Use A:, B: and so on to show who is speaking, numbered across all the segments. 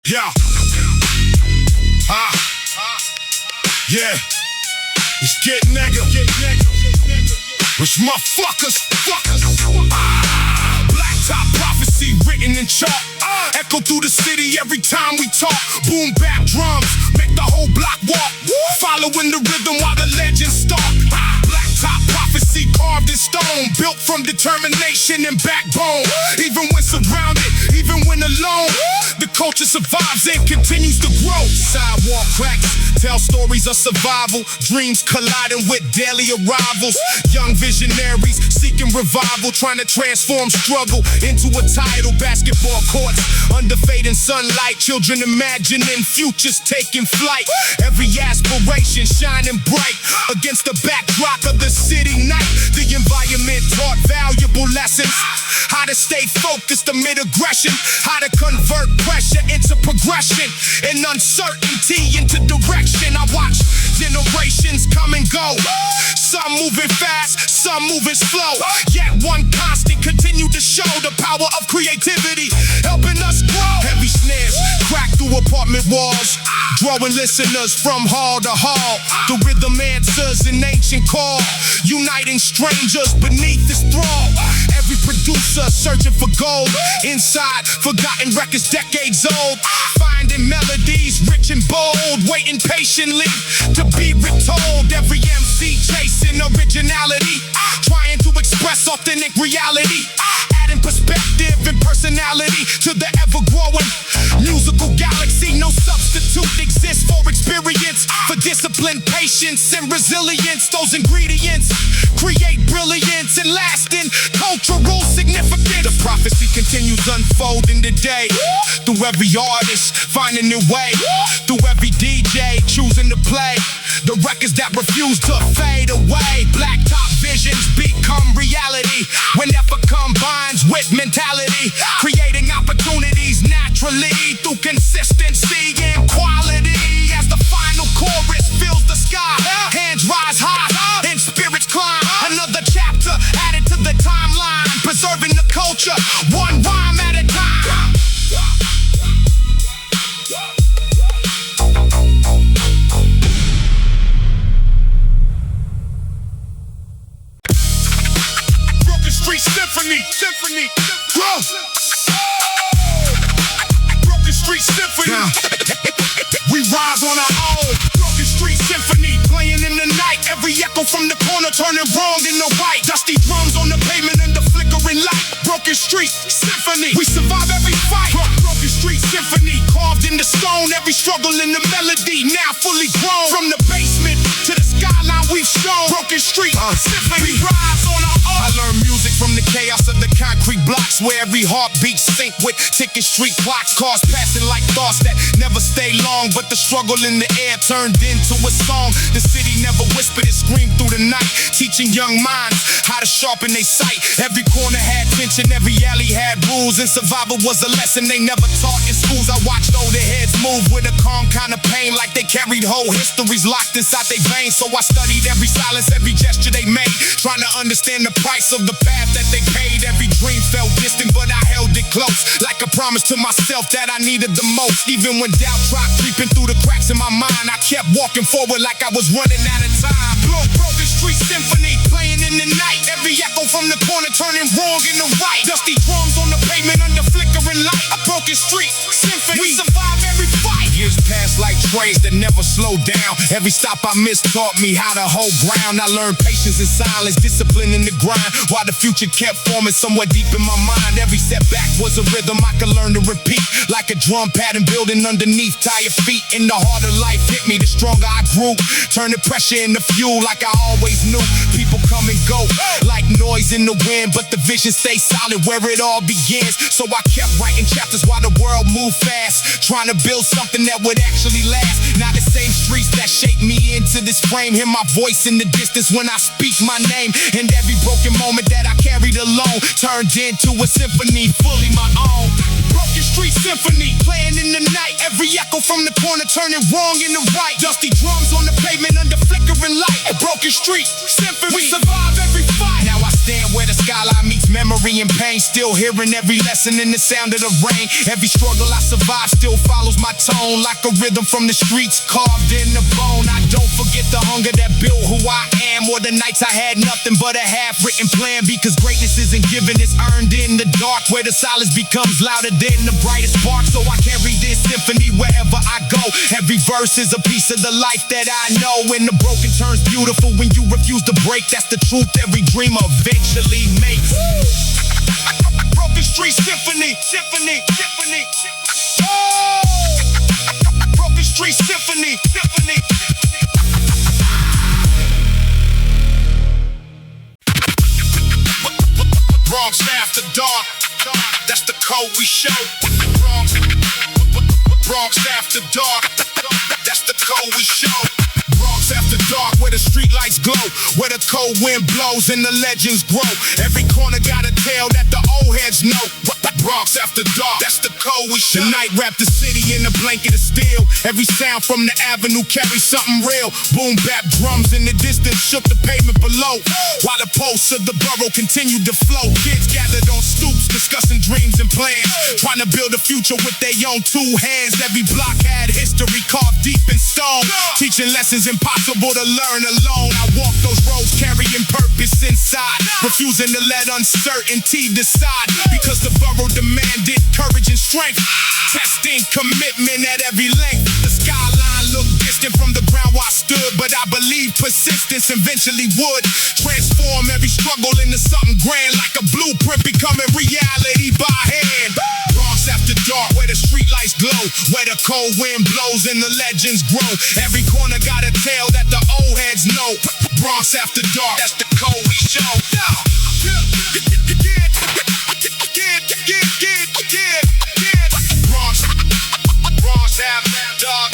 A: Yeah. Yeah. Let's get nigga. Rich motherfuckers. Black top prophecy written in chalk. Echo through the city every time we talk. Boom bap drums make the whole block walk. Following the rhythm while the legends stalk. Black top prophecy carved in stone, built from determination and backbone. Even when surrounded, even when alone, the culture survives and continues to grow. Sidewalk cracks tell stories of survival, dreams colliding with daily arrivals. Young visionaries seeking revival, trying to transform struggle into a title. Basketball courts under fading sunlight, children imagining futures taking flight. Every aspiration shining bright against the backdrop of the city night. The environment taught valuable lessons, how to stay focused amid aggression, how to convert pressure into progression and uncertainty into direction. I watch generations come and go, some moving fast, some moving slow, yet one constant continue to show the power of creativity, helping us grow. Heavy snares crack through apartment walls, drawing listeners from hall to hall. The rhythm answers an ancient call, uniting strangers beneath this thrall. Every producer searching for gold inside forgotten records decades old, finding melodies rich and bold, waiting patiently to be retold. Every MC chasing originality, trying to express authentic reality, adding perspective and personality to the ever-growing musical galaxy. No substitute exists for experience, for discipline, patience, and resilience. Those ingredients create brilliance and lasting cultural significance. The prophecy continues unfolding today, through every artist finding their way, through every DJ choosing to play the records that refuse to fade away. Black top visions become reality when effort combines with mentality, creating opportunities naturally through consistency and quality. As the final chorus fills the sky, hands rise high and spirits climb. Another chapter added to the timeline, preserving the culture one rhyme at a time. Symphony, bro. Broken Street Symphony. We rise on our own. Broken Street Symphony, playing in the night. Every echo from the corner turning wrong in the right. Dusty drums on the pavement and the flickering light. Broken Street Symphony, we survive every fight. Broken Street Symphony, carved in the stone. Every struggle in the melody, now fully grown. From the basement to the skyline we've shown. Broken Street Symphony, we rise on our own. I learned music from the chaos of the concrete blocks, where every heartbeat sync with ticking street clocks. Cars passing like thoughts that never stay long, but the struggle in the air turned into a song. The city never whispered, it screamed through the night, teaching young minds how to sharpen their sight. Every corner had tension, every alley had rules, and survival was a lesson they never taught in schools. I watched older heads move with a calm kind of pain, like they carried whole histories locked inside their veins. So I studied every silence, every gesture they made, trying to understand the price of the path that they paid. Every dream felt distant, but I held it close, like a promise to myself that I needed the most. Even when doubt tried creeping through the cracks in my mind, I kept walking forward like I was running out of time. Broken Street Symphony, playing in the night. Every echo from the corner turning wrong in the right. Dusty drums on the pavement under flickering light. A Broken Street Symphony, we survive every fight. Years pass like trains that never slow down. Every stop I missed taught me how to hold ground. I learned patience and silence, discipline in the grind, while the future kept forming somewhere deep in my mind. Every setback was a rhythm I could learn to repeat, like a drum pattern building underneath tired feet. And the harder life hit me, the stronger I grew, turning pressure into fuel like I always knew. People come and go like noise in the wind, but the vision stays solid where it all begins. So I kept writing chapters while the world moved fast, trying to build something that would actually last. Now the same streets that shaped me into this frame, hear my voice in the distance when I speak my name. And every broken moment that I carried alone turned into a symphony fully my own. Broken Street Symphony, playing in the night. Every echo from the corner turning wrong in the right. Dusty drums on the pavement under flickering light. A Broken Street Symphony, we survive every fight. Now I stand where the skyline meets memory and pain, still hearing every lesson in the sound of the rain. Every struggle I survive still follows my tone like a rhythm from the streets carved in the bone. I don't forget the hunger that built who I am, or the nights I had nothing but a half-written plan. Because greatness isn't given, it's earned in the dark, where the silence becomes louder than the brightest spark. So I carry this symphony wherever I go. Every verse is a piece of the life that I know. When the broken turns beautiful, when you refuse to break, that's the truth every dreamer eventually makes. Broken Street Symphony, Symphony, Symphony. Oh! Broken Street Symphony, Symphony. Bronx after dark, that's the code we show. Bronx after dark, that's the code we show. Bronx after dark, where the street lights glow, where the cold wind blows and the legends grow. Every corner got a tale that the old heads know. Bronx after dark, that's the code we show. The night wrapped the city in a blanket of steel. Every sound from the avenue carries something real. Boom bap drums in the distance shook the pavement below, while the pulse of the borough continued to flow. Kids gathered on stoops discussing dreams and plans, trying to build a future with their own two hands. Every block had history carved deep in stone, teaching lessons impossible to learn alone. I walk those roads carrying purpose inside, refusing to let uncertainty decide. Because the borough demanded courage and strength, testing commitment at every length. The skyline looked distant from the ground where I stood, but I believe persistence eventually would transform every struggle into something grand, like a blueprint becoming reality by hand. Bronx after dark, where the streetlights glow, where the cold wind blows and the legends grow. Every corner got a tale that the old heads know. Bronx after dark, that's the code we show. Bronx after dark.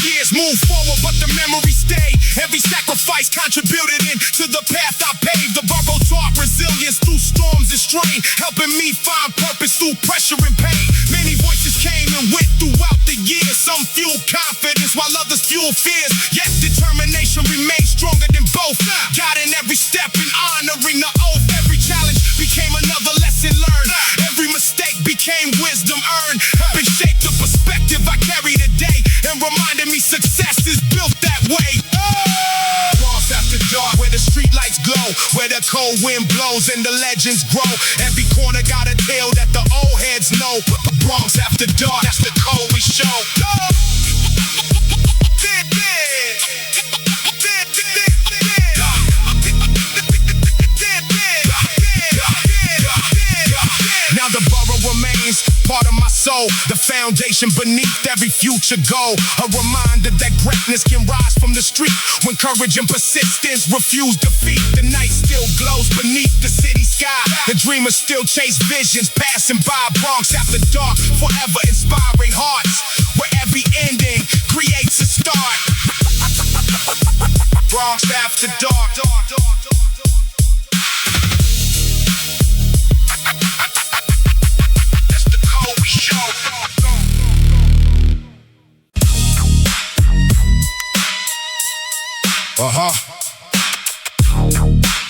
A: Years move forward, but the memories stay. Every sacrifice contributed into the path I paved. The borough taught resilience through storms and strain, helping me find purpose through pressure and pain. Many voices came and went throughout the years. Some fueled confidence while others fueled fears. Yet determination remained stronger than both, guiding every step and honoring the oath. Every challenge became another lesson learned. Every mistake became wisdom earned, helping shape the perspective I carry today, and reminding me success is built that way. Bronx after dark, where the street lights glow, where the cold wind blows and the legends grow. Every corner got a tale that the old heads know. Bronx after dark, that's the code we show. Now the borough remains part of my soul, the foundation beneath every future goal. A reminder that greatness can rise from the street when courage and persistence refuse defeat. The night still glows beneath the city sky, the dreamers still chase visions passing by. Bronx after dark, forever inspiring hearts, where every ending creates a start. Bronx after dark.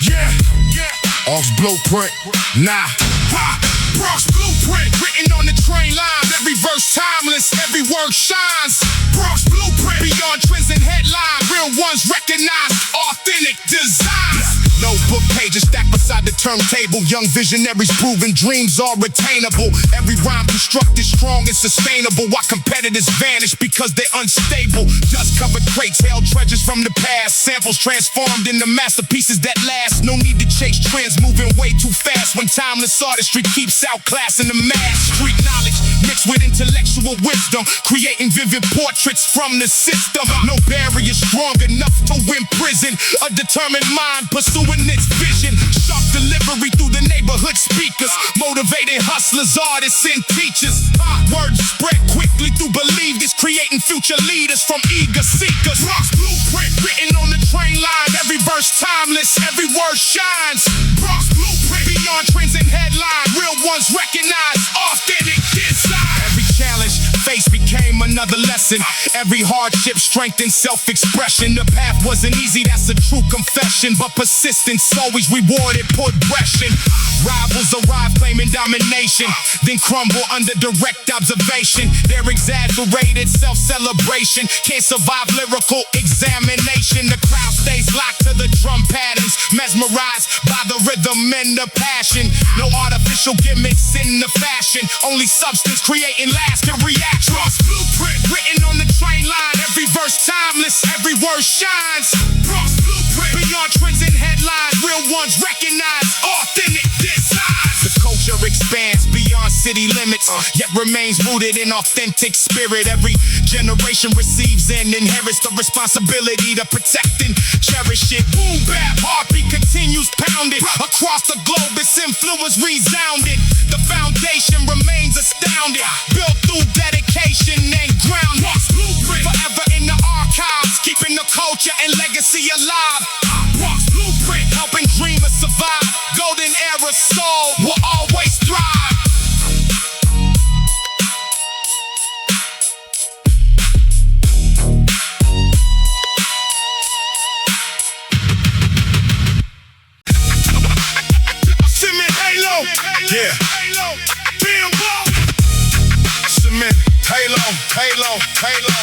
A: Yeah. Ox blueprint, nah. Bronx blueprint, written on the train lines. Every verse timeless, every word shines. Bronx blueprint, beyond trends and headlines. Real ones recognized, authentic designs. Notebook pages stacked beside the turntable. Young visionaries proving dreams are attainable. Every rhyme constructed strong and sustainable, while competitors vanish because they're unstable. Dust-covered crates held treasures from the past, samples transformed into masterpieces that last. No need to chase trends moving way too fast when timeless artistry keeps outclassing the mass. Street knowledge mixed with intellectual wisdom, creating vivid portraits from the system. No barrier strong enough to win prison. A determined mind pursuing its vision. Sharp delivery through the neighborhood speakers, motivating hustlers, artists, and teachers. Words spread quickly through believers, creating future leaders from eager seekers. Bronx blueprint written on the train line. Every verse timeless, every word shines. Bronx blueprint, beyond trends and headlines. Real ones recognized, authentic design. Every challenge faced became another another lesson. Every hardship strengthens self-expression. The path wasn't easy, that's a true confession, but persistence always rewarded progression. Rivals arrive claiming domination, then crumble under direct observation. Their exaggerated self-celebration can't survive lyrical examination. The crowd stays locked to the drum patterns, mesmerized by the rhythm and the passion. No artificial gimmicks in the fashion, only substance creating lasting reaction. Bronx blueprint written on the train line, every verse timeless, every word shines. Bronx blueprint beyond trends and headlines, real ones recognize authentic designs. The culture expands beyond city limits, yet remains rooted in authentic spirit. Every generation receives and inherits the responsibility to protect and cherish it. Boom bap, heartbeat continues pounding across the globe, its influence resounded. The foundation remains astounding, built through dedication and grounding. Blueprint forever in the archives, keeping the culture and legacy alive. Bronx Blueprint helping dreamers survive. Golden era soul will always thrive. Cement Halo, yeah. Bimbo. Cement Halo, Halo, Halo.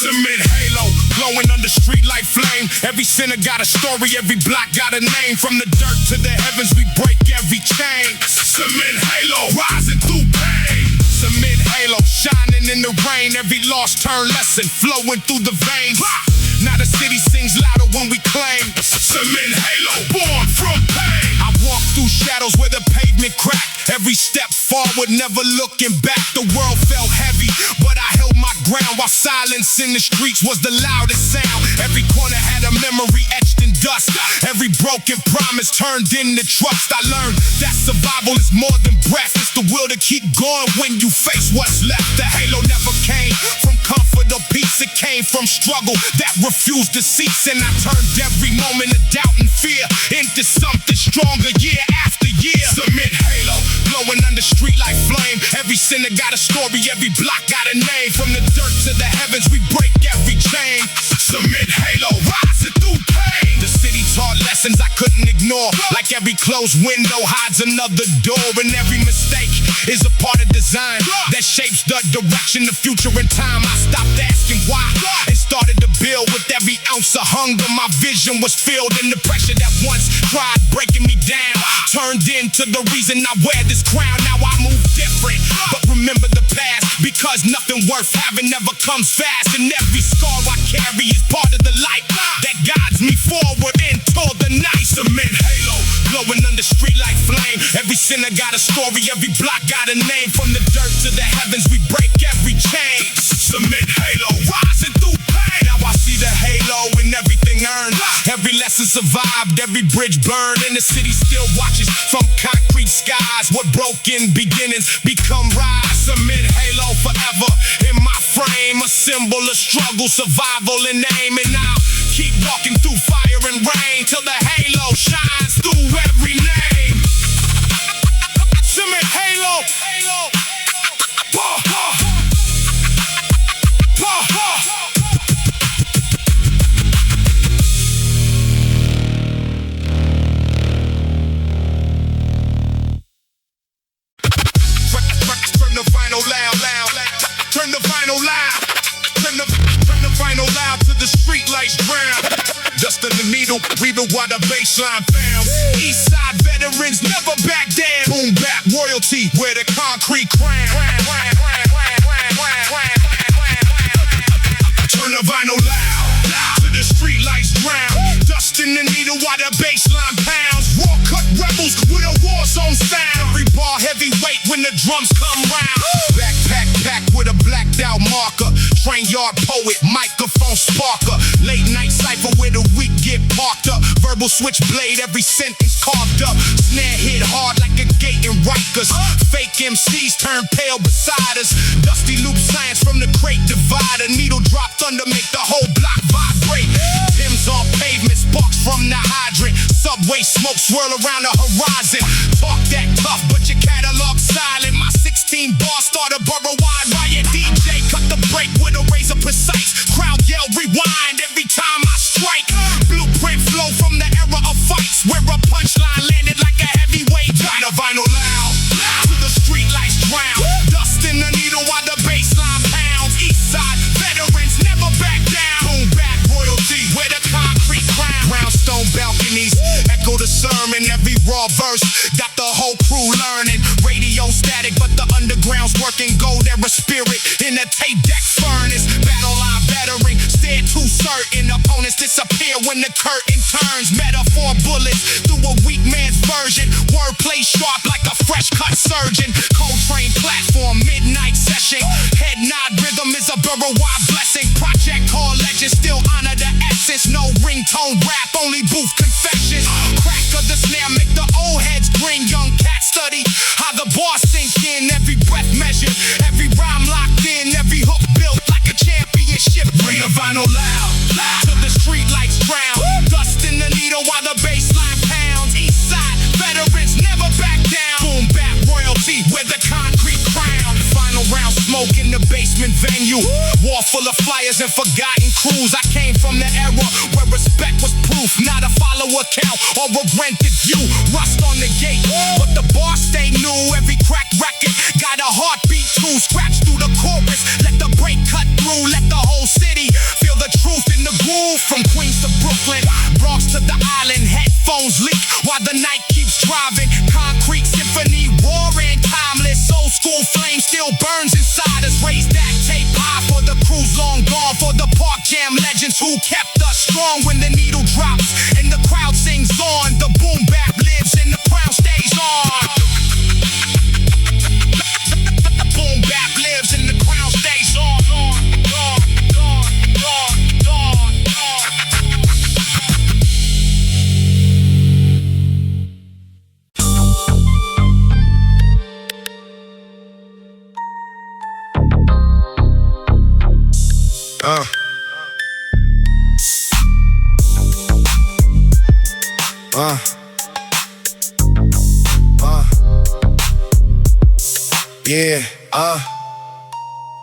A: Cement Halo, glowing under street like flame. Every sinner got a story, every block got a name. From the dirt to the heavens, we break every chain. Cement Halo, rising through pain. Cement Halo, shining in the rain. Every lost turn lesson, flowing through the veins. Now the city sings louder when we claim. Cement Halo, born from pain. I walk through shadows where the pavement cracked. Every step forward, never looking back. The world felt heavy, but I held my ground. While silence in the streets was the loudest sound. Every corner had a memory etched in dust. Every broken promise turned into trust. I learned that survival is more than breath. It's the will to keep going when you face what's left. The halo never came from comfort or peace. It came from struggle that refused to cease. And I turned every moment of doubt and fear into something stronger year after year. Cement Halo, glowing under street like flame. Every sinner got a story, every block got a name. From the dirt to the heavens, we break every chain. Cement Halo, rising through pain. The city taught lessons I couldn't ignore. Like every closed window hides another door. And every mistake is a part of design that shapes the direction of future and time. I stopped asking why and started to build. With every ounce of hunger, my vision was filled. And the pressure that once tried breaking me down turned into the reason I wear this crown. Now I move different, but remember the past, because nothing worth having never comes fast. And every scar I carry is part of the light that guides me forward into the night. Cement Halo, glowing under street like flame. Every sinner got a story, every block got a name. From the dirt to the heavens, we break every chain. Cement Halo, rising through pain. Now I see the halo in everything earned. Every lesson survived, every bridge burned, and the city still watches from concrete skies. What broken beginnings become rise. Cement Halo forever in my frame, a symbol of struggle, survival, and aim. And I'll keep walking through fire and rain till the halo shines through every name. Cement Halo, Halo. Turn the vinyl loud, loud. Turn the vinyl loud. Turn the vinyl loud to the street lights brown. Dust in the needle, reader while the baseline bounce. East side veterans never back down. Boom bap royalty, where the concrete crown. Turn the vinyl loud to the street lights brown. Dust in the needle while the baseline pounds. Raw cut rebels with a war zone sound. Every bar heavyweight when the drums come round. Backpack packed with a blacked out marker. Train yard poet, microphone sparker. Late night cypher where the weak get parked up. Verbal switchblade, every sentence carved up. Snare hit hard like a gate in Rikers. Fake MCs turn pale beside us. Dusty loop science from the crate divider. Needle drop thunder make the whole block vibrate. Hymns on pavement, sparks from the hydrant. Subway smoke swirl around the horizon. Talk that tough, but your catalog silent. My 16 bars start a borough-wide riot. DJ a tape deck furnace. Battle line veteran, stare too certain. Opponents disappear when the curtain turns. Metaphor bullets through a weak man's version. Wordplay sharp like a fresh cut surgeon. Coltrane platform, midnight session. Head nod rhythm is a borough-wide blessing. Project called legend, still honor the essence. No ringtone rap, only booth confessions. Crack of the snare make the old heads grin. Young cats study how the bar sink in. Every breath measured, every rhyme locked in. Every hook built like a championship. Bring the vinyl loud, loud till the street lights drown. Dust in the needle while the bass line pounds. East side veterans never back down. Boom bap royalty with the concrete crown. Final round smoke in the basement venue. Wall full of flyers and forgotten crews. I came from the era where respect was proof, not a follower count or a rented view. Rust on the gate, but the bar stay new. Every cracked record got a heartbeat too. Scratch through the chorus, let the break cut through. Let the whole city feel the truth in the groove. From Queens to Brooklyn, Bronx to the island. Headphones leak while the night keeps driving. Concrete symphony, roaring, timeless. Old school flame still burns inside us. Raise that tape high for the crews long gone. For the Park Jam legends who kept us strong when the needle drops and the crowd sings on. The boom bap lives and the crown stays on. The boom bap lives and the crown stays on. Yeah,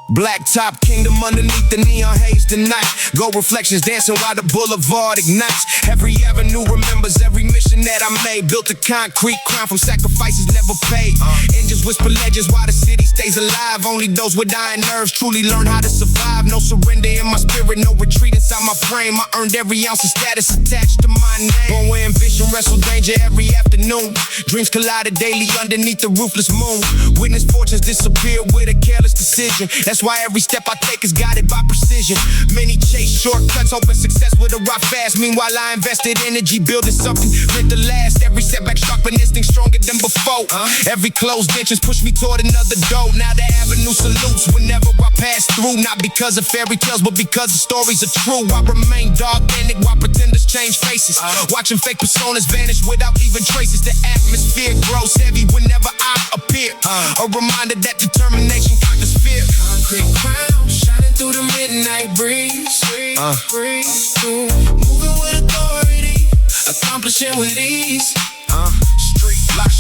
A: Black top kingdom underneath the neon haze tonight. Gold reflections dancing while the boulevard ignites. Every avenue remembers every mission that I made. Built a concrete crown from sacrifices never paid. Engines whisper legends while the city stays alive. Only those with iron nerves truly learn how to survive. No surrender in my spirit, no retreat inside my frame. I earned every ounce of status attached to my name. Born where ambition wrestled danger every afternoon. Dreams collided daily underneath the roofless moon. Witness fortunes disappear with a careless decision. That's why every step I take is guided by precision. Many chase shortcuts, hoping success would arrive fast. Meanwhile, I invested energy building something meant to last. Every setback struck an instinct stronger than before. Every closed entrance pushed me toward another door. Now the avenue salutes whenever I pass through. Not because of fairy tales, but because the stories are true. I remain authentic while pretenders change faces. Watching fake personas vanish without leaving traces. The atmosphere grows heavy whenever I appear. A reminder that determination conquers fear.
B: Concrete crown shining through the midnight breeze. Moving with authority, accomplishing with ease.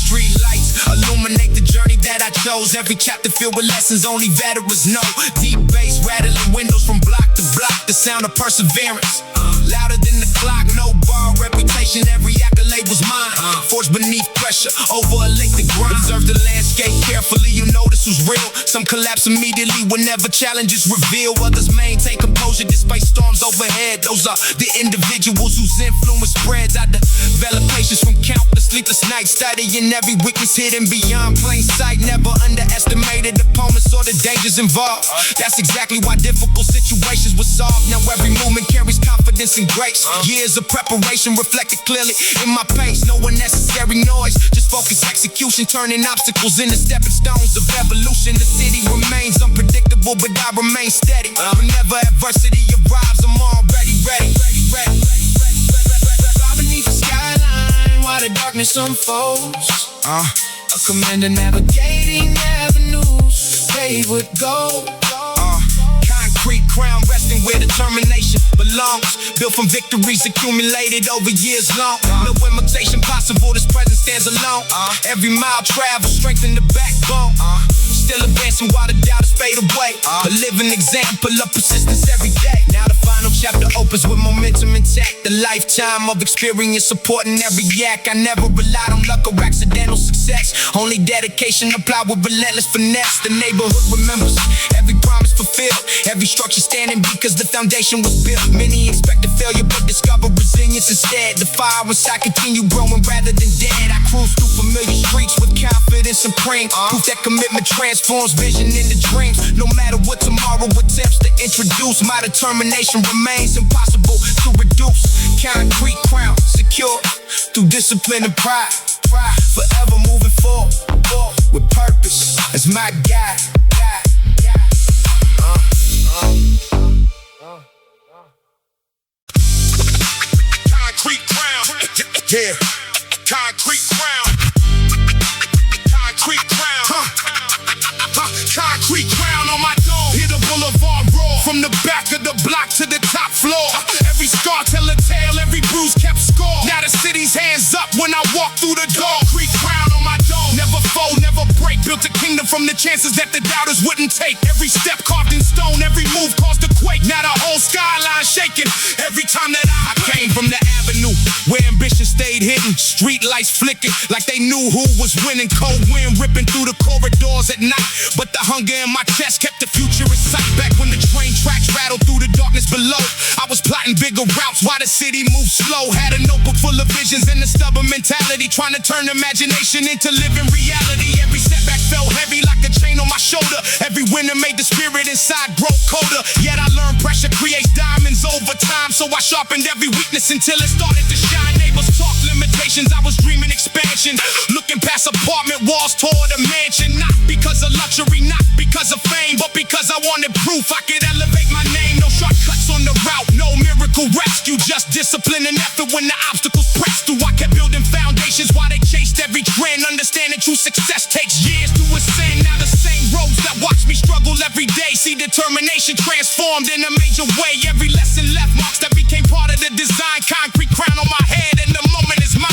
A: Street lights illuminate the journey that I chose. Every chapter filled with lessons only veterans know. Deep bass rattling windows from block to block. The sound of perseverance, louder than the clock. No bar reputation, every accolade was mine. Forged beneath pressure, over a lake to grind. Observe the landscape carefully, you know this was real. Some collapse immediately whenever challenges reveal. Others maintain composure despite storms overhead. Those are the individuals whose influence spreads. I develop patience from countless sleepless nights, studying every weakness hidden beyond plain sight. Never underestimated opponents or the dangers involved. That's exactly why difficult situations were solved. Now every movement carries confidence and grace. Years of preparation reflected clearly in my pace. No unnecessary noise, just focused execution, turning obstacles into stepping stones of evolution. The city remains unpredictable, but I remain steady. Whenever adversity arrives, I'm already ready.
B: Fly beneath the skyline while the darkness unfolds. A commander navigating avenues paved with gold.
A: Concrete crown resting where determination belongs. Built from victories accumulated over years long. No imitation possible, this present stands alone. Every mile traveled strengthen the backbone. Still advancing while the doubters fade away. A living example of persistence every day. Now the final chapter opens with momentum intact. A lifetime of experience supporting every act. I never relied on luck or accidental success. Only dedication applied with relentless finesse. The neighborhood remembers every promise fulfilled.
B: fulfilled. Every structure standing because the foundation was built. Many expected failure but discover resilience instead. The fire inside continue growing rather than dead. I cruise through familiar streets with confidence supreme. Proof that commitment transforms vision into dreams. No matter what tomorrow attempts to introduce, my determination remains impossible to reduce. Concrete crown secure through discipline and pride. Forever moving forward with purpose as my guide.
A: Concrete crown, yeah. Concrete crown, concrete crown, concrete crown on my dome. Hit a boulevard roar from the back of the block to the top floor. Every scar tell a tale, every bruise kept score. Now the city's hands up when I walk through the door. Concrete crown on my dome, never fold, never break. Built a kingdom from the chances that the doubters wouldn't take. Every step carved in stone, every move caused a quake. Now the whole skyline shaking every time that I came from the avenue where ambition stayed hidden. Street lights flickered like they knew who was winning. Cold wind ripping through the corridors at night, but the hunger in my chest kept the future in sight. Back when the train tracks rattled through the darkness below, I was plotting bigger routes while the city moved slow. Had a notebook full of visions and a stubborn mentality, trying to turn imagination into living reality. Every setback felt heavy like a chain on my shoulder. Every winter made the spirit inside grow colder. Yet I learned pressure creates diamonds over time, so I sharpened every weakness until it started to shine. Neighbors talk limitations, I was dreaming expansion. Looking past apartment walls toward a mansion. Not because of luxury, not because of fame, but because I wanted proof I could elevate my name. No shortcuts on the route, no miracle rescue, just discipline and effort when the obstacles pressed through. I kept building foundations while they chased every trend. Understanding true success takes years to ascend. Now the same roads that watch me struggle every day, see determination transformed in a major way. Every lesson left marks that became part of the design. Concrete crown on my head and the moment is mine.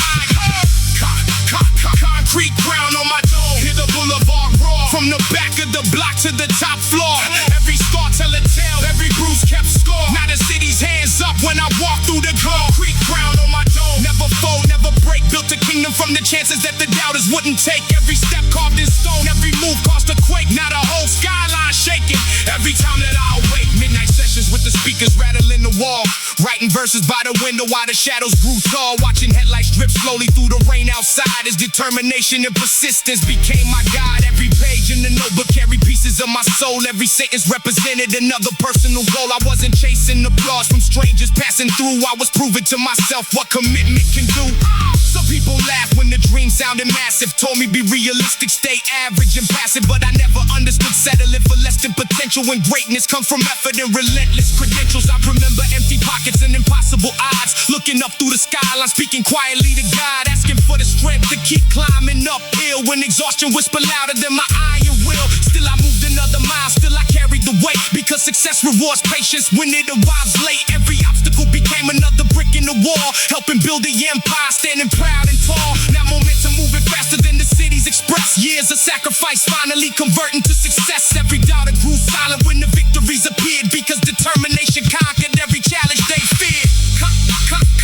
A: Concrete crown on my dome. Hit the boulevard roar from the back of the block to the top floor. Every scar tell a tale, every bruise kept score. Now the city's hands up when I walk through the door. Concrete crown on my dome, never fold, never break. Built a kingdom from the chances that the doubters wouldn't take. Every step carved in stone, every move caused a quake. Now the whole skyline shaking every time that I awake. Midnight sessions with the speakers rattling the wall, writing verses by the window while the shadows grew tall. Watching headlights drip slowly through the rain outside as determination and persistence became my guide. Every page in the notebook carried pieces of my soul. Every sentence represented another personal goal. I wasn't chasing applause from strangers passing through. I was proving to myself what commitment can do. Some people laugh when the dream sounded massive, told me be realistic, stay average and passive. But I never understood settling for less than potential when greatness comes from effort and relentless credentials. I remember empty pockets and impossible odds, looking up through the skyline, speaking quietly to God, asking for the strength to keep climbing uphill when exhaustion whispered louder than my iron will. Still I moved another mile, still I carried the weight, because success rewards patience when it arrives late. Every obstacle became another brick in the wall, helping build the empire, standing proud and tall. Now momentum moving faster than the city's express. Years of sacrifice finally converting to success. Every doubter grew silent when the victories appeared, because determination conquered every challenge they feared.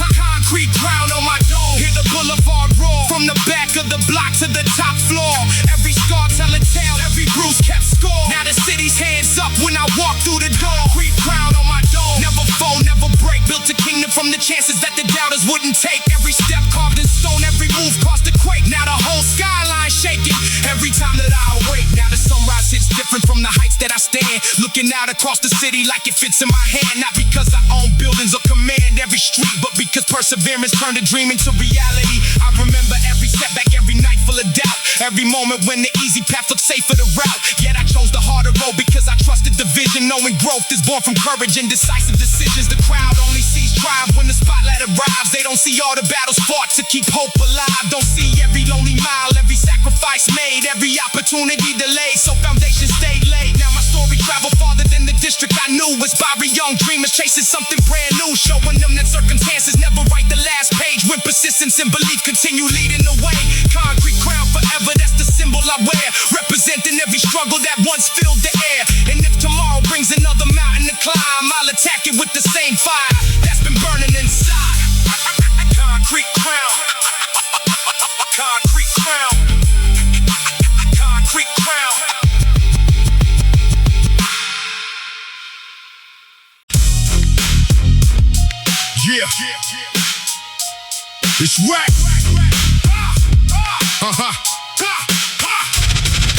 A: Concrete crown on my dome, hear the boulevard roar from the back of the block to the top floor. Every scar tell a tale, every bruise kept score. Now the city's hands up when I walk through the door. Concrete crown on my dome, never fold, never break. Built a kingdom from the chances that the doubters wouldn't take. Every step carved in stone, every move caused a quake. Now the whole skyline shaking every time that I awake. Now the sunrise hits different from the heights that I stand, looking out across the city like it fits in my hand. Not because I own buildings or command every street, but because perseverance turned a dream into reality. I remember every setback, every night full of doubt, every moment when the easy path looked safer to route. Yet I chose the harder road because I trusted the vision, knowing growth is born from courage and decisive decisions. The crowd only sees triumph when the spotlight arrives. They don't see all the battles fought to keep hope alive. Don't see every lonely mile, every sacrifice made, every opportunity delayed, so foundation stayed laid. Now my story traveled farther than the district I knew. Inspiring young dreamers chasing something brand new, showing them that circumstances never write the last page when persistence and belief continue leading the way. Concrete crown forever, that's the symbol I wear, representing every struggle that once filled the air. And if tomorrow brings another mountain to climb, I'll attack it with the same fire that's been burning inside. Concrete crown, concrete crown, concrete crown. Yeah. It's rap.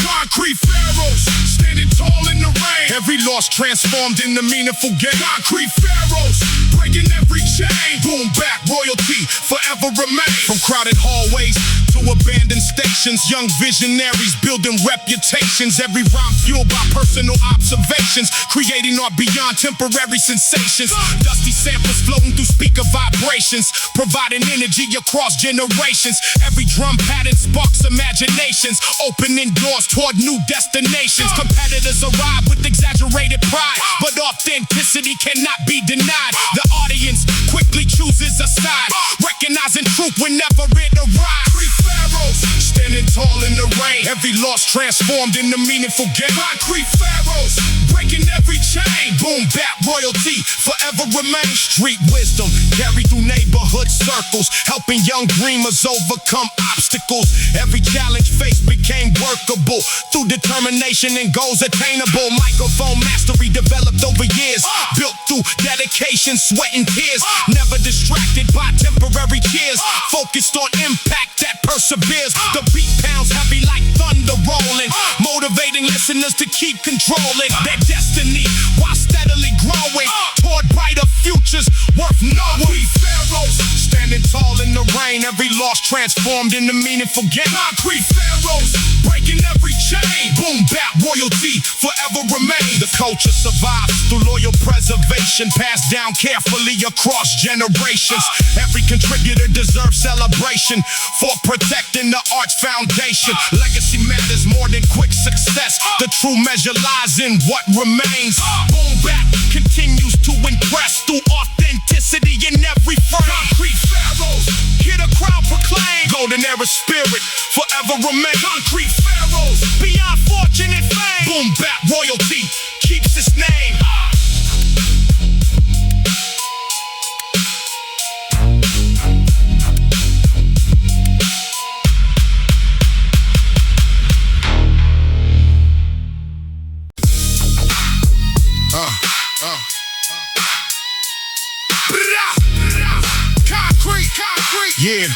A: Concrete pharaohs, standing tall in the rain. Every loss transformed into meaningful gain. Concrete pharaohs, breaking every chain. Boom bap royalty, forever remain. From crowded hallways to abandoned stations, young visionaries building reputations. Every rhyme fueled by personal observations, creating art beyond temporary sensations. Dusty samples floating through speaker vibrations, providing energy across generations. Every drum pattern sparks imaginations, opening doors toward new destinations. Competitors arrive with exaggerated pride, but authenticity cannot be denied. The audience quickly chooses a side, recognizing truth whenever it arrives. Three pharaohs, standing tall in the rain. Every loss transformed into meaningful gain. Concrete pharaohs, breaking every chain. Boom bap royalty, forever remain. Street wisdom carried through neighborhood circles, helping young dreamers overcome obstacles. Every challenge faced became workable through determination and goals attainable. Microphone mastery developed over years, built through dedication, sweat and tears. Never distracted by temporary cheers, focused on impact that perseveres. The beat pounds heavy like thunder rolling, motivating listeners to keep controlling their destiny while steadily growing toward brighter futures worth knowing. We pharaohs, standing tall in the rain. Every loss transformed into meaningful gain. Concrete pharaohs, breaking every chain. Boom bap royalty, forever remain. The culture survives through loyal preservation, passed down carefully across generations. Every contributor deserves celebration for protecting the art's foundation. Legacy matters more than quick success. The true measure lies in what remains. Boom bap continues to impress through authenticity in every frame. Concrete pharaohs, hear the crowd proclaim. Golden era spirit, forever remain. Concrete pharaohs, beyond fortune and fame. Boom bap royalty keeps its name. Concrete, yeah.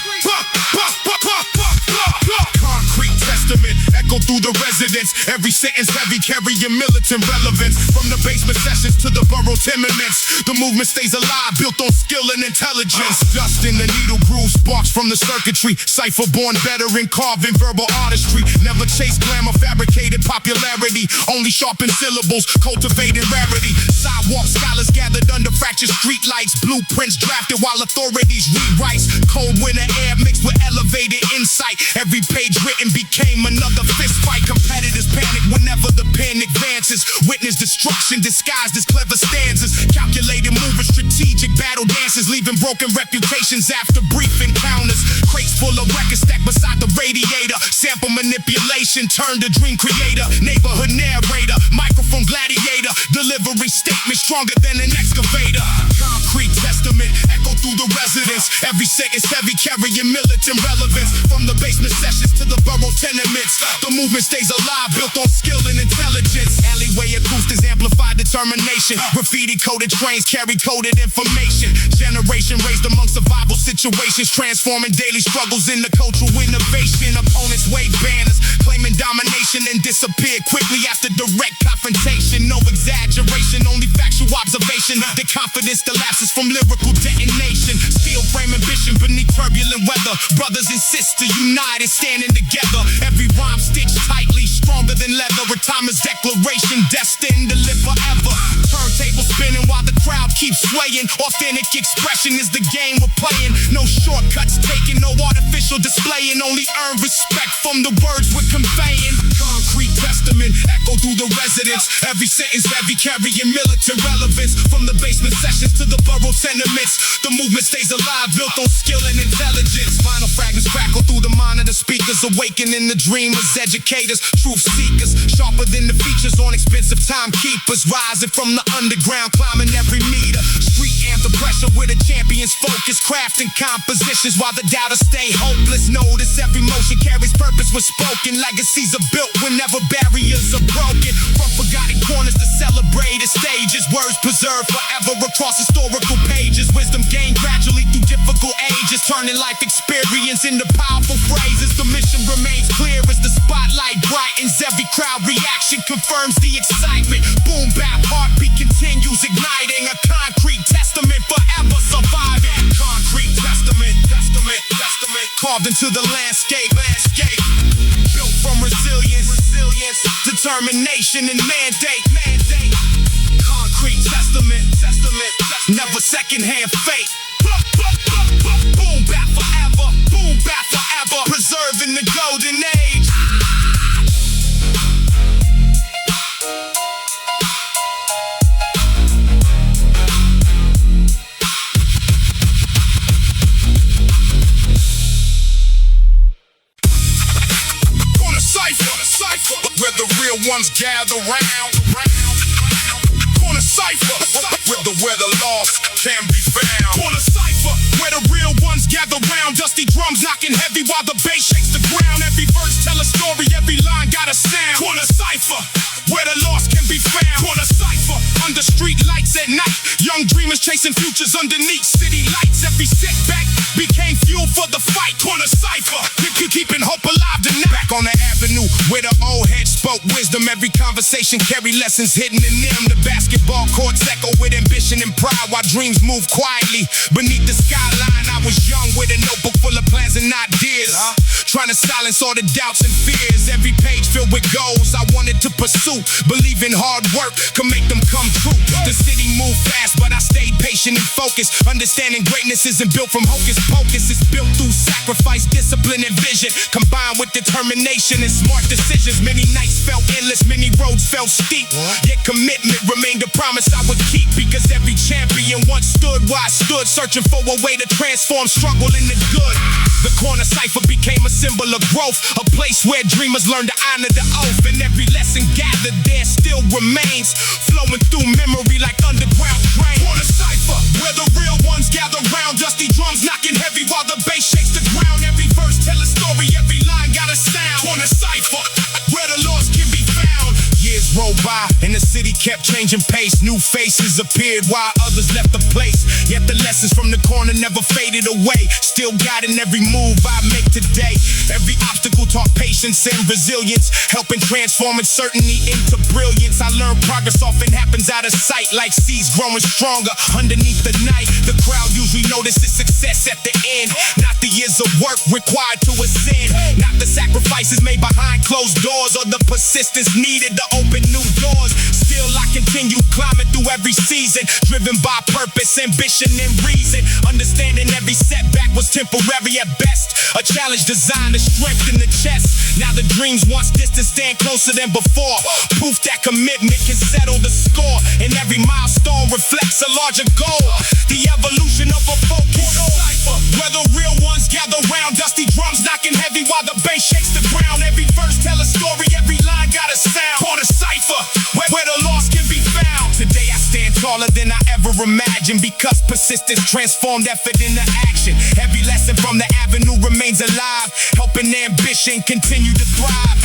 A: Concrete testament, echo through the residence. Every sentence heavy, carrying militant relevance. From the basement sessions to the borough tenements, the movement stays alive, built on skill and intelligence. Dust in the needle groove, sparks from the circuitry. Cypher born better in carving verbal artistry. Never chase glamour, fabricated popularity. Only sharpen syllables, cultivating rarity. Sidewalk scholars gathered under fractured streetlights. Blueprints drafted while authorities rewrites. Cold winter air mixed with elevated insight. Every page written became another fist fight. Competitors panic whenever the pen advances. Witness destruction disguised as clever stanzas. Calculated movers, strategic battle dances, leaving broken reputations after brief encounters. Crates full of records stacked beside the radiator. Sample manipulation turned to dream creator. Neighborhood narrator, microphone gladiator. Delivery statement stronger than an excavator. Concrete testament, echo through the residence. Every sentence heavy, carrying militant relevance. From the basement sessions to the borough tenements, the movement stays alive, built on skill and intelligence. Alleyway acoustics amplify determination. Graffiti coded trains carry coded information. Generation raised among survival situations, transforming daily struggles into cultural innovation. Opponents wave banners, claiming domination, and disappear quickly after direct confrontation. No exaggeration, only factual observation. The confidence that lapses from lyrical detonation. Steel frame ambition beneath turbulent weather. Brothers and sisters united, standing together. Every rhyme stitched tightly, stronger than leather. A timeless declaration, destined to live forever. Turntable spinning while the crowd keeps swaying. Authentic expression is the game we're playing. No shortcuts taken, no artificial displaying. Only earned respect from the words we're conveying. Concrete testament, echo through the residence. Every sentence heavy, carrying militant relevance. From the basement sessions to the borough tenements, the movement stays alive, built on skill and intelligence. Final fragments crackle through the mind of the speakers, awakening the dreamers, educators, truth seekers. Sharper than the features on expensive timekeepers. Rising from the underground, climbing every meter. Street
B: amp the pressure with a champion's focus, crafting compositions while the doubters stay hopeless. Notice every motion carries purpose when spoken. Legacies are built whenever barriers are broken. From forgotten corners to celebrated stages, words preserved forever across historical pages. Wisdom gained gradually through difficult ages, turning life experience into powerful phrases. The mission remains clear as the spotlight brightens. Every crowd reaction confirms the excitement. Boom bap heartbeat continues igniting. A concrete testament forever surviving. Concrete testament, testament, testament. Carved into the landscape, landscape. Built from resilience, resilience, determination and mandate, mandate. Concrete testament, testament, testament. Never secondhand fate. Boom bap forever, boom bap forever. Preserving the golden age.
A: Where the real ones gather round. Corner cypher, where the lost can be found. Corner cypher, where the real ones gather round. Dusty drums knocking heavy while the bass shakes the ground. Every verse tell a story, every line got a sound. Corner cypher, where the lost can be found. Corner cypher, under street lights at night. Young dreamers chasing futures underneath city lights. Every setback became fuel for the fight. Corner cypher, keeping hope alive tonight. Back on the avenue where the old heads spoke wisdom. Every conversation carry lessons hidden in them. The basketball courts echo with ambition and pride while dreams move quietly beneath the skyline. I was young with a notebook full of plans and ideas, trying to silence all the doubts and fears. Every page filled with goals I wanted to pursue, believing hard work could make them come true. The city moved fast, but I stayed patient and focused. Understanding greatness isn't built from hocus pocus. It's built through sacrifice, discipline, and vision, combined with determination and smart decisions. Many nights felt endless, many roads felt steep, yet commitment remained a promise I would keep. Because every champion once stood where I stood, searching for a way to transform struggle into good. The corner cypher became a symbol of growth, a place where dreamers learn to honor the oath. And every lesson gathered there still remains, flowing through memory like underground train. Corner cypher, where the real ones gather round. Dusty drums knocking heavy while the bass shakes the ground. Every verse tell a story, every line got a sound. Corner cypher, where the lost can be found. Years rolled by and the city kept changing pace. New faces appeared while others left the place. Yet the lessons from the corner never faded away, still guiding every move I make today. Every obstacle taught patience and resilience, helping transform uncertainty into brilliance. I learned progress often happens out of sight, like seeds growing stronger underneath the night. The crowd usually notices success at the end, not the years of work required to ascend, not the sacrifices made behind closed doors or the persistence needed to open new doors. Still I continue climbing through every season, driven by purpose, ambition, and reason. Understanding every setback was temporary at best, a challenge designed to strengthen the chest. Now the dreams once distant stand closer than before, proof that commitment can settle the score. And every milestone reflects a larger goal, the evolution of a focus cypher, where the real ones gather round. Dusty drums knocking heavy while the bass shakes the ground. Every verse tell a story, every line got a sound. Corner cypher, where the lost can be found. Today I stand taller than I ever imagined, because persistence transformed effort into action. Every lesson from the avenue remains alive, helping ambition continue to thrive.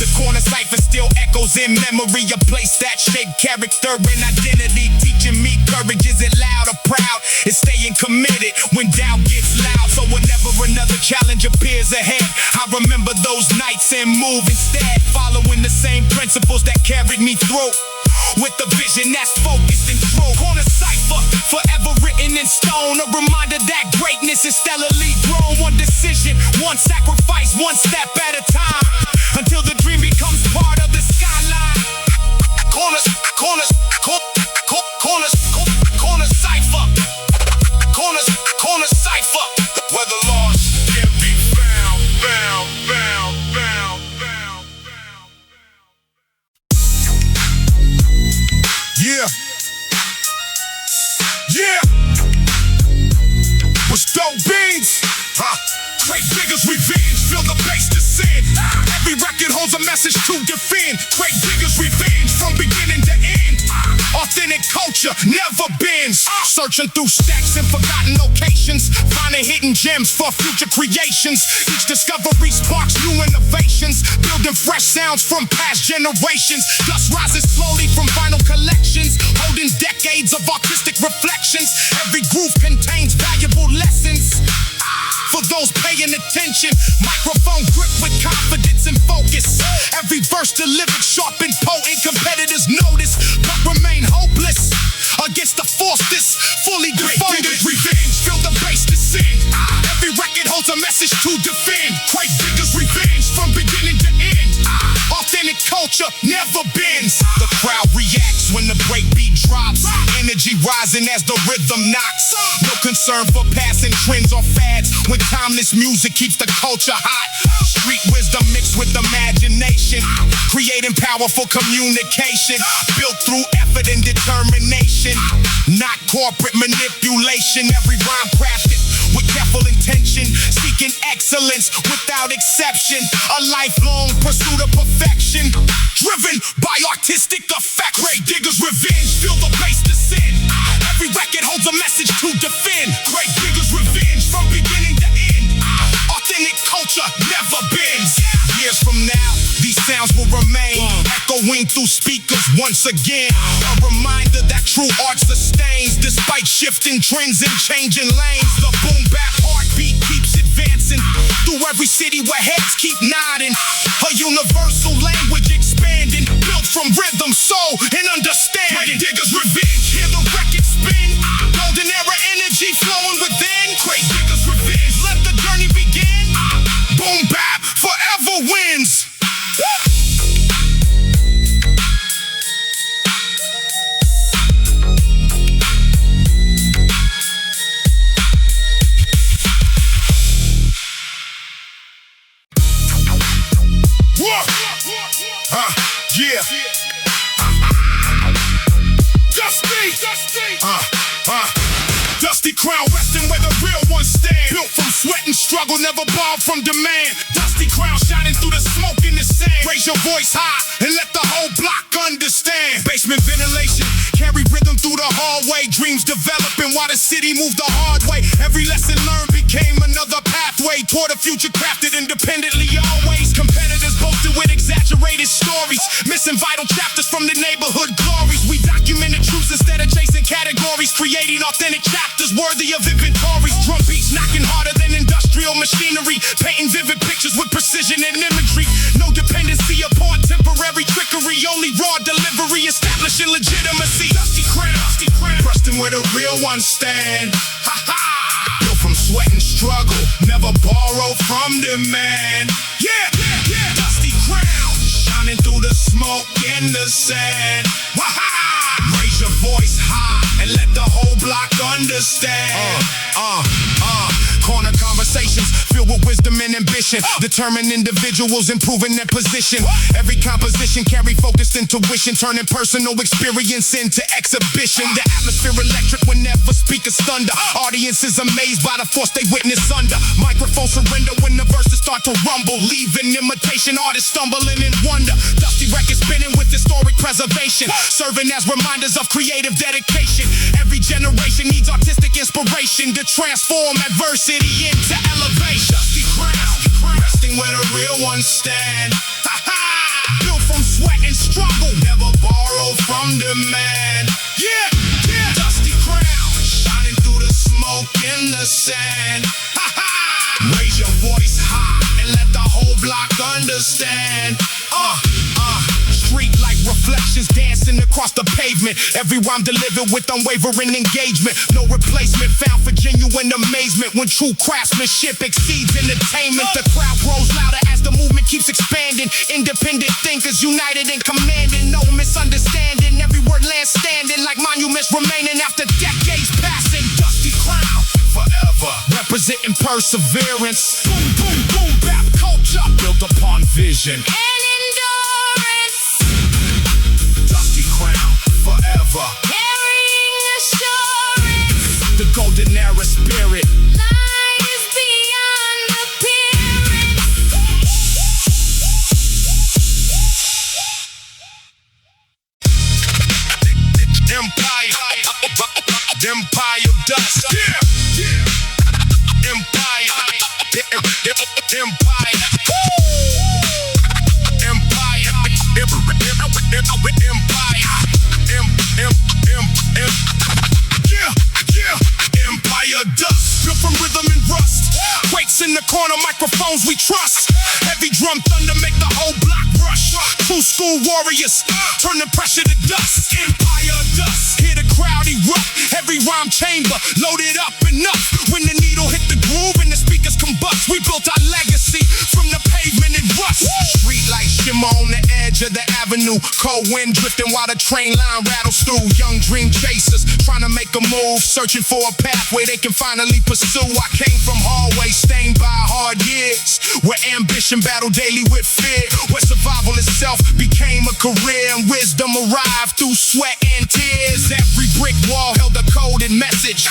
A: The corner cypher still echoes in memory, a place that shaped character and identity, teaching me courage isn't loud or proud, it's staying committed when doubt gets loud. So whenever another challenge appears ahead, I remember those nights and move instead, following the same principles that carried me through, with a vision that's focused and true. Corner cypher, forever written in stone, a reminder that greatness is stellarly grown. One decision, one sacrifice, one step at a time, until the dream becomes part of the skyline. Corner cypher, corner cypher, where the lost can be found. Yeah. Was dope beans? Great diggers revenge, feel the bass descend. Every record holds a message to defend. Great diggers revenge from beginning to end. Authentic culture. culture never bends. Searching through stacks and forgotten locations, finding hidden gems for future creations. Each discovery sparks new innovations, building fresh sounds from past generations. Dust rises slowly from vinyl collections, holding decades of artistic reflections. Every groove contains valuable lessons for those paying attention. Microphone grip with confidence and focus. Every verse delivered sharp and potent. Competitors notice but remain hopeless against the force this fully devoted. Revenge, feel the bass descend. Every record holds a message to defend. Great diggers revenge from beginning to end. Authentic culture never bends. The crowd reacts when the breakbeat drops. Energy rising as the rhythm knocks. No concern for passing trends or fads when timeless music keeps the culture hot. Street wisdom mixed with imagination, creating powerful communication, built through effort and determination, not corporate manipulation. Every rhyme crafted with careful intention, seeking excellence without exception. A lifelong pursuit of perfection, driven by artistic effect. Great diggers revenge, feel the bass descend. Every record holds a message to defend. Great diggers revenge from beginning to end. Authentic culture never bends. Years from now, these sounds will remain, echoing through speakers once again. A reminder that true art sustains despite shifting trends and changing lanes. The boom bap heartbeat keeps advancing through every city where heads keep nodding. A universal language expanding, built from rhythm, soul, and understanding. Great diggers revenge, hear the record spin. Golden era energy flowing within. Great diggers revenge, let the journey begin. Boom bap forever wins. Yeah. Dusty crown resting where the real ones stand. Built from sweat and struggle, never borrowed from demand. Dusty crown shining through the smoke in the sand. Raise your voice high and let the whole block understand. Basement ventilation, carry rhythm through the hallway. Dreams developing while the city moved the hard way. Every lesson learned became another pathway toward a future crafted independently always. Competitors boasted with exaggerated stories, missing vital chapters from the neighborhood glories. We documented truths instead of chasing categories, creating authentic chapters worthy of inventories. Drum beats knocking harder than industrial machinery, painting vivid pictures with precision and imagery. No dependency upon temporary trickery, only raw delivery establishing legitimacy. Dusty crown, resting where the real ones stand. Ha ha! Built from sweat and struggle, never borrowed from demand. Yeah, yeah, yeah. Dusty crown, shining through the smoke in the sand. Ha ha! Raise your voice high and let the whole block understand. Corner conversations filled with wisdom and ambition, determined individuals improving their position. Every composition carry focused intuition, turning personal experience into exhibition. The atmosphere electric whenever speakers thunder. Audiences amazed by the force they witness under. Microphones surrender when the verses start to rumble, leaving imitation artists stumbling in wonder. Dusty records spinning with historic preservation, serving as reminders of creative dedication. Every generation needs artistic inspiration to transform adversity into elevation. Dusty crown, resting where the real ones stand. Ha ha! Built from sweat and struggle, never borrowed from demand. Yeah, yeah. Dusty crown, shining through the smoke in the sand. Ha ha! Raise your voice high and let the whole block understand. Street like reflections dancing across the pavement. Every rhyme delivered with unwavering engagement. No replacement found for genuine amazement. When true craftsmanship exceeds entertainment, the crowd grows louder as the movement keeps expanding. Independent thinkers united and commanding. No misunderstanding, every word lands standing like monuments remaining after decades passing. Dusty crown, forever representing perseverance. Boom, boom, boom, bap culture built upon vision and endurance. Dusty crown, forever carrying assurance. The golden era spirit lies beyond appearance. Empire. Empire dust. Yeah, yeah. Empire. Empire. Empire. Yeah. Empire dust. Built from rhythm and rust. Quakes in the corner, microphones we trust. Heavy drum thunder make the whole block rush. True school warriors, turn the pressure to dust. Empire dust. Hear the crowd erupt. Every rhyme chamber loaded up enough. When the needle hit the groove and the speakers combust, we built our legacy from the pavement and rust. Street lights shimmer on the edge of the avenue. Cold wind drifting while the train line rattles through. Young dream chasers trying to make a move, searching for a path where they can finally pursue. I came from hallways stained by hard years, where ambition battled daily with fear, where survival itself became a career and wisdom arrived through sweat and tears. Every brick wall held a coded message.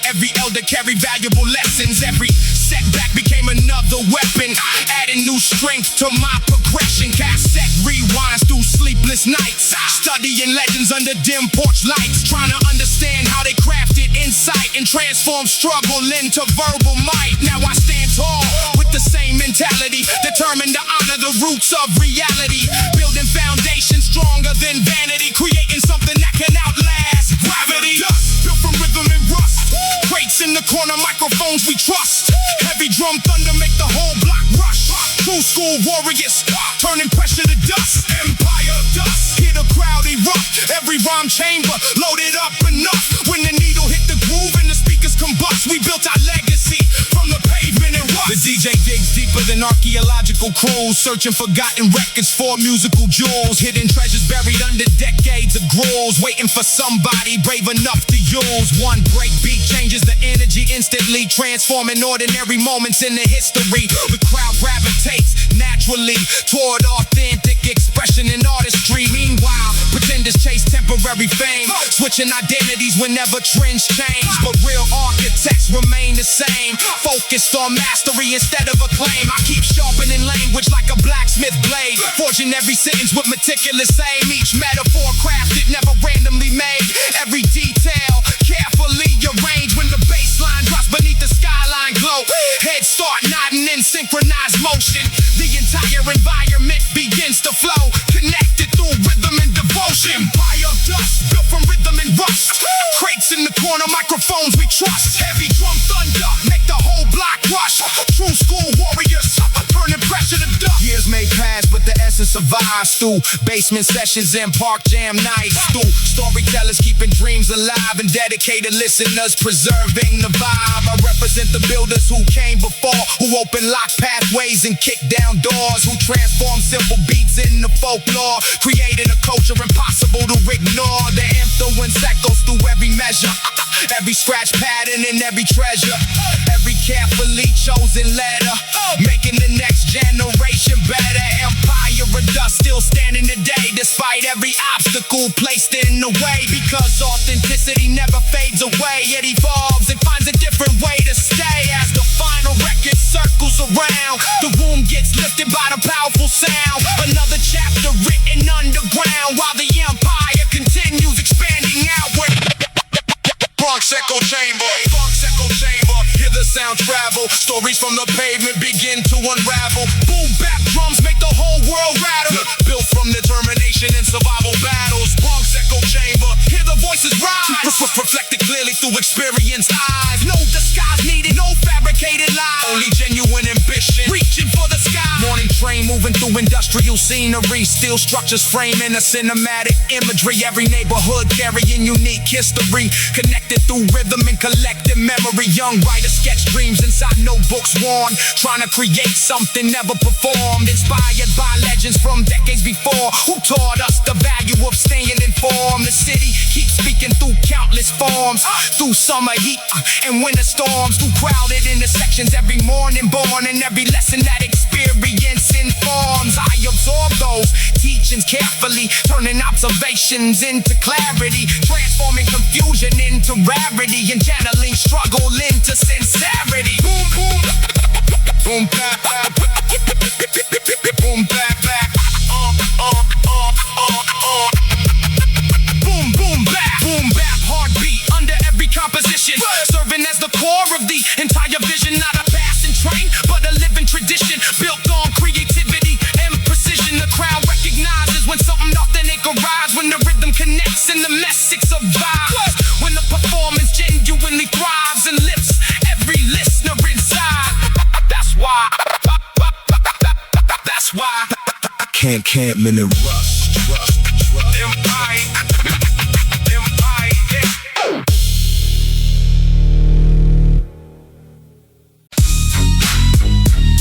A: Every elder carried valuable lessons. Every setback became another weapon, adding new strength to my progression. Cassette rewinds through sleepless nights, studying legends under dim porch lights, trying to understand how they crafted insight and transformed struggle into verbal might. Now I stand tall with the same mentality, determined to honor the roots of reality, building foundations stronger than vanity, creating something that can outlast gravity. Dust built from rhythm and rust. Crates in the corner, microphones we trust. Heavy drum thunder make the whole block rush. True school warriors, turning pressure to dust. Empire dust. Hear the crowd erupt. Every rhyme chamber loaded up enough. When the needle hit the groove and the speakers combust, we built our legacy from the pavement and rust. The DJ digs deeper than archaeological crews, searching forgotten records for musical jewels, hidden treasures buried under decades of grooves, waiting for somebody brave enough to use. One break beat changes the energy instantly, transforming ordinary moments into history. The crowd gravitates naturally toward authentic expression and artistry. Meanwhile, pretenders chase temporary fame, switching identities whenever trends change. But real architects remain the same, focused on mastery instead of acclaim. I keep sharpening language like a blacksmith blade, forging every sentence with meticulous aim. Each metaphor crafted, never randomly made. Every detail carefully arranged. When the bass line drops beneath the skyline glow, heads start nodding in synchronized motion. The entire environment begins to flow, connected through rhythm and devotion. Empire dust, built from rhythm and rust. Crates in the corner, microphones we trust. Heavy drum thunder, make the whole block rush. True school warriors, turning pressure to dust. Years may pass, but the essence survives through basement sessions and park jam nights. Through storytellers keeping dreams alive and dedicated listeners preserving the vibe. I represent the builders who came before, who opened locked pathways and kicked down doors, who transformed simple beats into folklore, creating a culture impossible to ignore. The influence echoes through every measure, every scratch pattern and every treasure, every carefully chosen letter, making the next generation better. Empire of dust still standing today, despite every obstacle placed in the way. Because authenticity never fades away, it evolves and finds a different way to stay. As the final record circles around, the room gets lifted by the powerful sound. Another chapter written underground, while the empire continues expanding outward. Bronx Echo Chamber, Bronx Echo Chamber, hear the sound travel. Stories from the pavement begin to unravel. Boom bap drums make the whole world rattle. Built from determination and survival battles. Bronx Echo Chamber, hear the voices rise. Reflected clearly through experienced eyes. No disguise needed, no fabricated lies. Only genuine ambition, reaching for the sky. Morning train moving through industrial scenery. Steel structures framing a cinematic imagery. Every neighborhood carrying unique history, connected through rhythm and collective memory. Young writers sketch dreams inside notebooks worn, trying to create something never performed. Inspired by legends from decades before, who taught us the value of staying informed. The city keeps speaking through countless forms, through summer heat and winter storms, through crowded intersections. Every morning born and every lesson that experience informs. I absorb those teachings carefully, turning observations into clarity, transforming confusion into rarity, and channeling struggle into sincerity. Boom boom, boom bap bap, boom bap bap, boom boom bap, heartbeat under every encampment and rust.
B: Empire.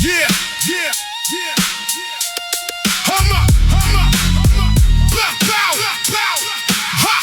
A: Yeah. Hummer. Bow. Ha.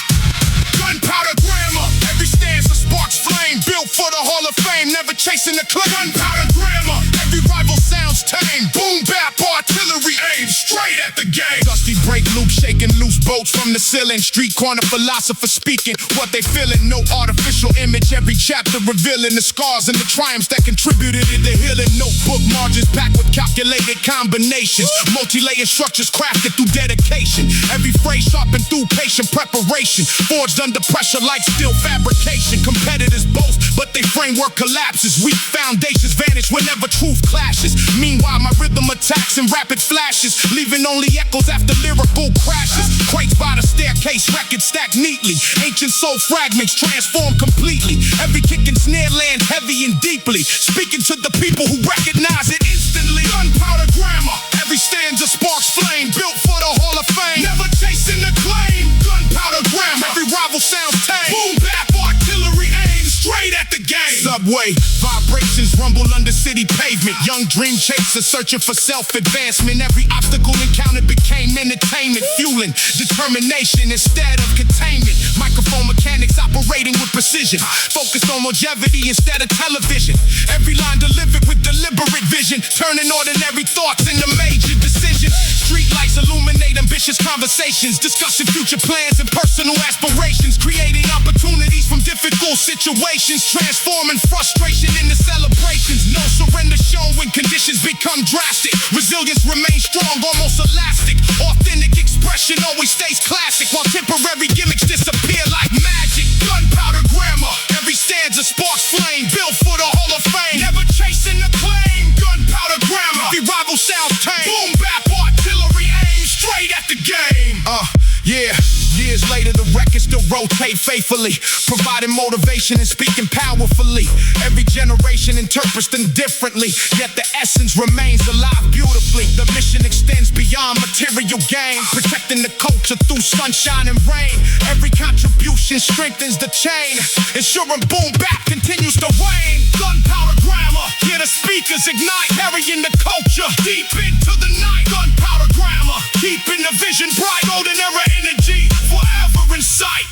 A: Gunpowder grammar. Every stanza sparks flame. Built for the Hall of Fame. Never chasing the claim. Gunpowder grammar. Every rival sounds tame. Boom bap artillery aim straight at the game. Dusty break loop shaking loose bolts from the ceiling. Street corner philosopher speaking what they feeling. No artificial image. Every chapter revealing the scars and the triumphs that contributed to the healing. Notebook margins packed with calculated combinations. Multi-layered structures crafted through dedication. Every phrase sharpened through patient preparation. Forged under pressure like steel fabrication. Competitors boast, but their framework collapses. Weak foundations vanish whenever truth clashes. Meanwhile, my rhythm attacks in rapid flashes, leaving only echoes after lyrical crashes. Quakes by the staircase, records stacked neatly. Ancient soul fragments transformed completely. Every kick and snare lands heavy and deeply, speaking to the people who recognize it instantly. Gunpowder grammar. Every stanza sparks flame, built for the Hall of Fame. Never chasing the claim. Gunpowder grammar. Every rival sounds tame. Boom bap artillery aim straight at the game. Subway vibrations rumble under city pavement. Young dream chasers searching for self-advancement. Every obstacle encountered became entertainment, fueling determination instead of containment. Microphone mechanics operating with precision, focused on longevity instead of television. Every line delivered with deliberate vision, turning ordinary thoughts into major decisions. Street lights illuminate ambitious conversations, discussing future plans and personal aspirations, creating opportunities from difficult situations, transforming frustration into celebrations. No surrender shown when conditions become drastic. Resilience remains strong, almost elastic. Authentic expression always stays classic, while temporary gimmicks disappear like magic. Gunpowder grammar. Every stanza sparks flame, built for the Hall of Fame. Never chasing the claim. Gunpowder grammar. Every rival sounds tame. Boom bap artillery aim straight at the game. Yeah. Years later, the records still rotate faithfully, providing motivation and speaking powerfully. Every generation interprets them differently, yet the essence remains alive beautifully. The mission extends beyond material gain, protecting the culture through sunshine and rain. Every contribution strengthens the chain, ensuring boom bap continues to reign. Gunpowder grammar, hear the speakers ignite, carrying the culture deep into the night. Gunpowder grammar, keeping the vision bright, golden era energy forever in sight.